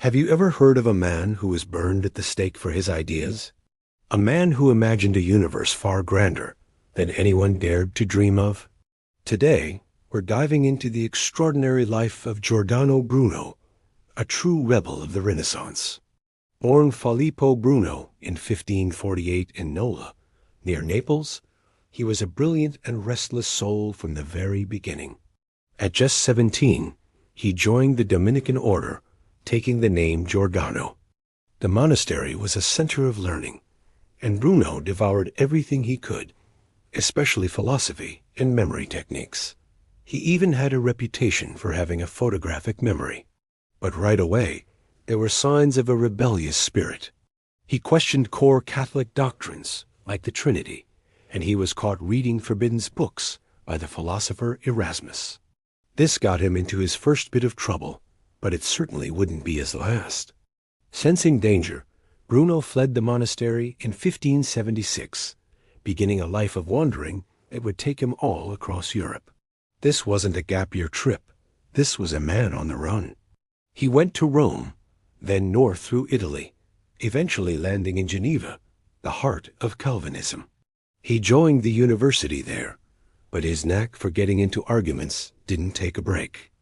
Have you ever heard of a man who was burned at the stake for his ideas? A man who imagined a universe far grander than anyone dared to dream of? Today, we're diving into the extraordinary life of Giordano Bruno, a true rebel of the Renaissance. Born Filippo Bruno in 1548 in Nola, near Naples, he was a brilliant and restless soul from the very beginning. At just 17, he joined the Dominican order, taking the name Giordano. The monastery was a center of learning, and Bruno devoured everything he could, especially philosophy and memory techniques. He even had a reputation for having a photographic memory. But right away, there were signs of a rebellious spirit. He questioned core Catholic doctrines, like the Trinity, and he was caught reading forbidden books by the philosopher Erasmus. This got him into his first bit of trouble, but it certainly wouldn't be his last. Sensing danger, Bruno fled the monastery in 1576, beginning a life of wandering that would take him all across Europe. This wasn't a gap-year trip. This was a man on the run. He went to Rome, then north through Italy, eventually landing in Geneva, the heart of Calvinism. He joined the university there, but his knack for getting into arguments didn't take a break.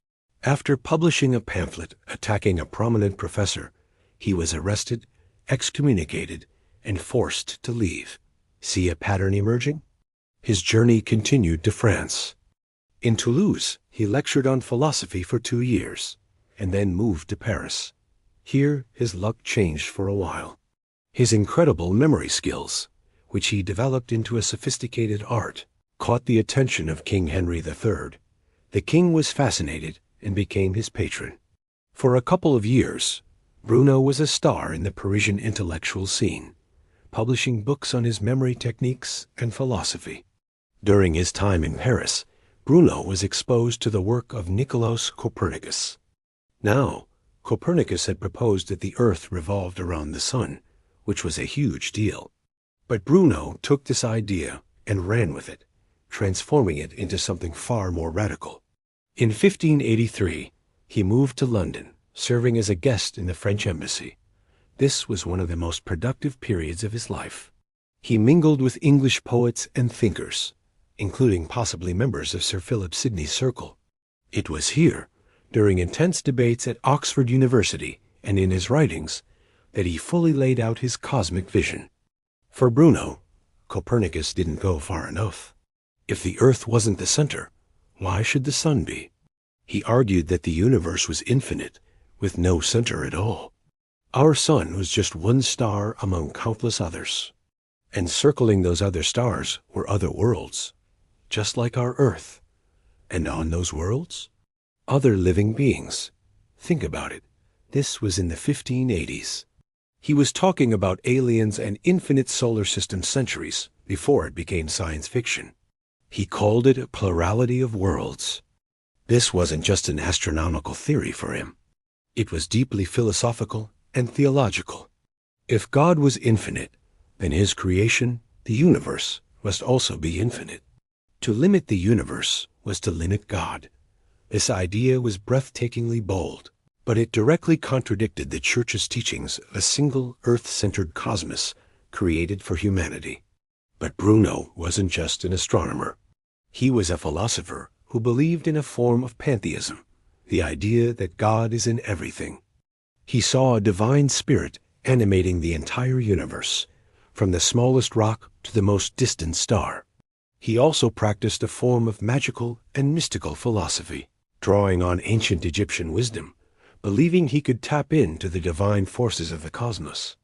After publishing a pamphlet attacking a prominent professor, he was arrested, excommunicated, and forced to leave. See a pattern emerging? His journey continued to France. In Toulouse, he lectured on philosophy for 2 years, and then moved to Paris. Here, his luck changed for a while. His incredible memory skills, which he developed into a sophisticated art, caught the attention of King Henry III. The king was fascinated and became his patron. For a couple of years, Bruno was a star in the Parisian intellectual scene, publishing books on his memory techniques and philosophy. During his time in Paris, Bruno was exposed to the work of Nicolaus Copernicus. Now, Copernicus had proposed that the Earth revolved around the sun, which was a huge deal. But Bruno took this idea and ran with it, transforming it into something far more radical. In 1583, he moved to London, serving as a guest in the French embassy. This was one of the most productive periods of his life. He mingled with English poets and thinkers, including possibly members of Sir Philip Sidney's circle. It was here, during intense debates at Oxford University and in his writings, that he fully laid out his cosmic vision. For Bruno, Copernicus didn't go far enough. If the Earth wasn't the center, why should the sun be? He argued that the universe was infinite, with no center at all. Our sun was just one star among countless others. And circling those other stars were other worlds, just like our Earth. And on those worlds, other living beings. Think about it. This was in the 1580s. He was talking about aliens and infinite solar system centuries before it became science fiction. He called it a plurality of worlds. This wasn't just an astronomical theory for him. It was deeply philosophical and theological. If God was infinite, then his creation, the universe, must also be infinite. To limit the universe was to limit God. This idea was breathtakingly bold, but it directly contradicted the Church's teachings of a single Earth-centered cosmos created for humanity. But Bruno wasn't just an astronomer. He was a philosopher who believed in a form of pantheism, the idea that God is in everything. He saw a divine spirit animating the entire universe, from the smallest rock to the most distant star. He also practiced a form of magical and mystical philosophy, drawing on ancient Egyptian wisdom, believing he could tap into the divine forces of the cosmos.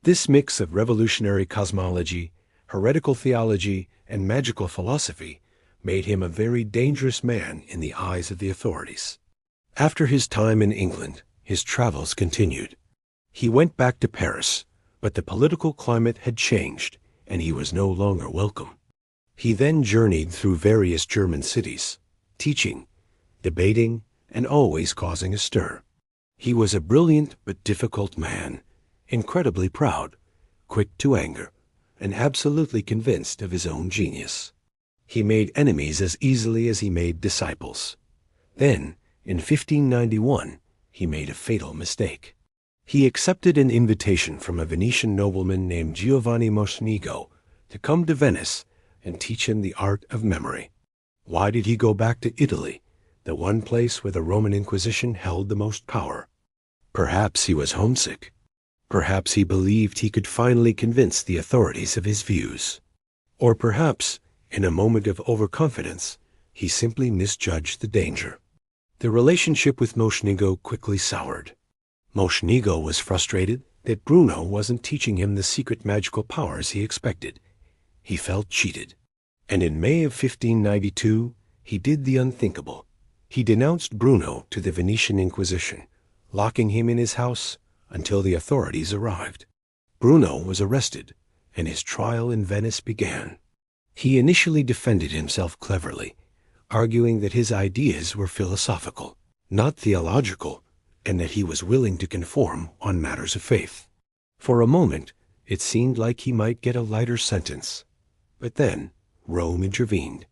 This mix of revolutionary cosmology, heretical theology, and magical philosophy made him a very dangerous man in the eyes of the authorities. After his time in England, his travels continued. He went back to Paris, but the political climate had changed, and he was no longer welcome. He then journeyed through various German cities, teaching, debating, and always causing a stir. He was a brilliant but difficult man, incredibly proud, quick to anger, and absolutely convinced of his own genius. He made enemies as easily as he made disciples. Then, in 1591, he made a fatal mistake. He accepted an invitation from a Venetian nobleman named Giovanni Mocenigo to come to Venice and teach him the art of memory. Why did he go back to Italy, the one place where the Roman Inquisition held the most power? Perhaps he was homesick. Perhaps he believed he could finally convince the authorities of his views. Or perhaps, in a moment of overconfidence, he simply misjudged the danger. The relationship with Mocenigo quickly soured. Mocenigo was frustrated that Bruno wasn't teaching him the secret magical powers he expected. He felt cheated. And in May of 1592, he did the unthinkable. He denounced Bruno to the Venetian Inquisition, locking him in his house until the authorities arrived. Bruno was arrested, and his trial in Venice began. He initially defended himself cleverly, arguing that his ideas were philosophical, not theological, and that he was willing to conform on matters of faith. For a moment, it seemed like he might get a lighter sentence. But then, Rome intervened.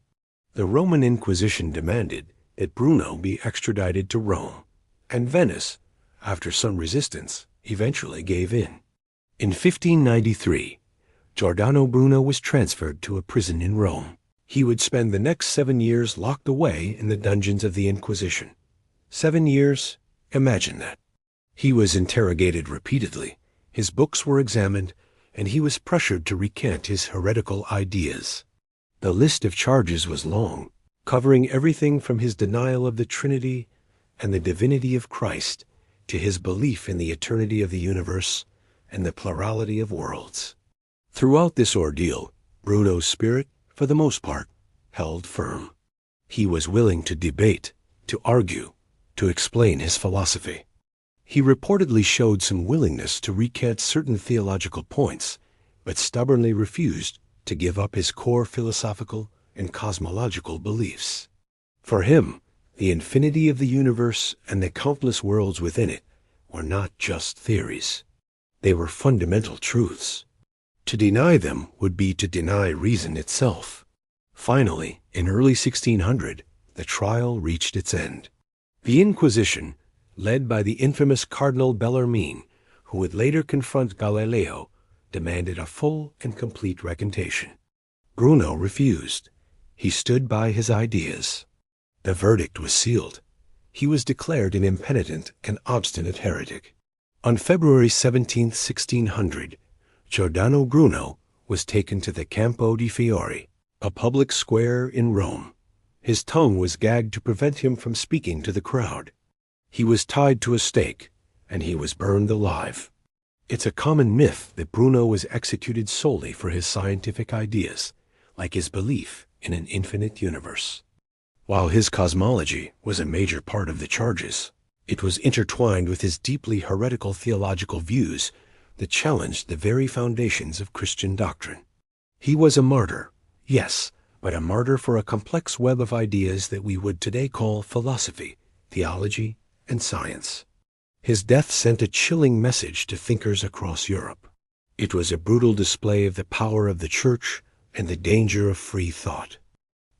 The Roman Inquisition demanded that Bruno be extradited to Rome, and Venice, after some resistance, eventually gave in. In 1593, Giordano Bruno was transferred to a prison in Rome. He would spend the next 7 years locked away in the dungeons of the Inquisition. 7 years? Imagine that. He was interrogated repeatedly, his books were examined, and he was pressured to recant his heretical ideas. The list of charges was long, covering everything from his denial of the Trinity and the divinity of Christ to his belief in the eternity of the universe and the plurality of worlds. Throughout this ordeal, Bruno's spirit, for the most part, held firm. He was willing to debate, to argue, to explain his philosophy. He reportedly showed some willingness to recant certain theological points, but stubbornly refused to give up his core philosophical and cosmological beliefs. For him, the infinity of the universe and the countless worlds within it were not just theories. They were fundamental truths. To deny them would be to deny reason itself. Finally, in early 1600, the trial reached its end. The Inquisition, led by the infamous Cardinal Bellarmine, who would later confront Galileo, demanded a full and complete recantation. Bruno refused. He stood by his ideas. The verdict was sealed. He was declared an impenitent and obstinate heretic. On February 17, 1600, Giordano Bruno was taken to the Campo di Fiori, a public square in Rome. His tongue was gagged to prevent him from speaking to the crowd. He was tied to a stake, and he was burned alive. It's a common myth that Bruno was executed solely for his scientific ideas, like his belief in an infinite universe. While his cosmology was a major part of the charges, it was intertwined with his deeply heretical theological views that challenged the very foundations of Christian doctrine. He was a martyr, yes, but a martyr for a complex web of ideas that we would today call philosophy, theology, and science. His death sent a chilling message to thinkers across Europe. It was a brutal display of the power of the Church and the danger of free thought.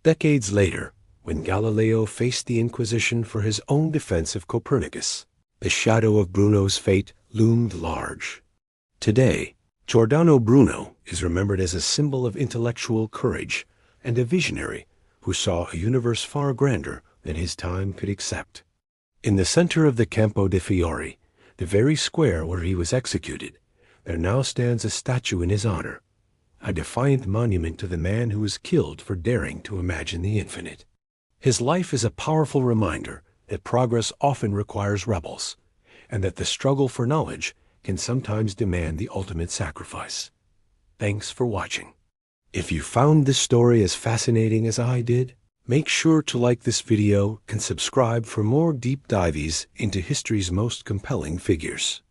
Decades later, when Galileo faced the Inquisition for his own defense of Copernicus, the shadow of Bruno's fate loomed large. Today, Giordano Bruno is remembered as a symbol of intellectual courage and a visionary who saw a universe far grander than his time could accept. In the center of the Campo di Fiori, the very square where he was executed, there now stands a statue in his honor, a defiant monument to the man who was killed for daring to imagine the infinite. His life is a powerful reminder that progress often requires rebels, and that the struggle for knowledge can sometimes demand the ultimate sacrifice. Thanks for watching. If you found this story as fascinating as I did, make sure to like this video and subscribe for more deep dives into history's most compelling figures.